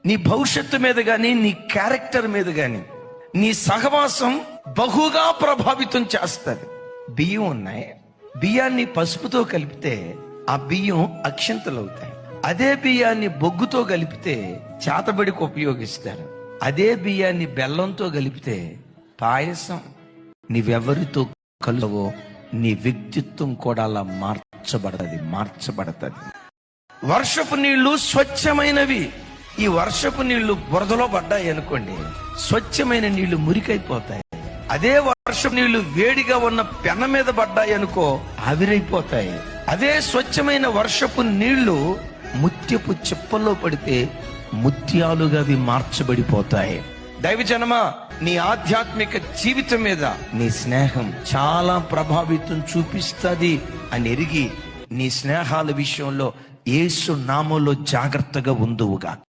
నీ భవిష్యత్తు మీద కానీ, నీ క్యారెక్టర్ మీద కానీ నీ సహవాసం బహుగా ప్రభావితం చేస్తుంది. బియ్యం ఉన్నాయి, బియ్యాన్ని పసుపుతో కలిపితే ఆ బియ్యం అక్షంతలు అవుతాయి. అదే బియ్యాన్ని బొగ్గుతో కలిపితే చేతబడికి ఉపయోగిస్తారు. అదే బియ్యాన్ని బెల్లంతో కలిపితే పాయసం. నీవెవరితో కలువో నీ వ్యక్తిత్వం కూడా అలా మార్చబడుతుంది. వర్షపు నీళ్లు స్వచ్ఛమైనవి. ఈ వర్షపు నీళ్లు బురదలో పడ్డాయి అనుకోండి, స్వచ్ఛమైన నీళ్లు మురికైపోతాయి. అదే వర్షపు నీళ్లు వేడిగా ఉన్న పెన మీద పడ్డాయి అనుకో, ఆవిరైపోతాయి. అదే స్వచ్ఛమైన వర్షపు నీళ్లు ముత్యపు చిప్పల్లో పడితే ముత్యాలుగా అవి మార్చబడిపోతాయి. దైవజనమా, నీ ఆధ్యాత్మిక జీవితం మీద నీ స్నేహం చాలా ప్రభావితం చూపిస్తుంది అని ఎరిగి నీ స్నేహాల విషయంలో యేసు నామములో జాగ్రత్తగా ఉందువుగా.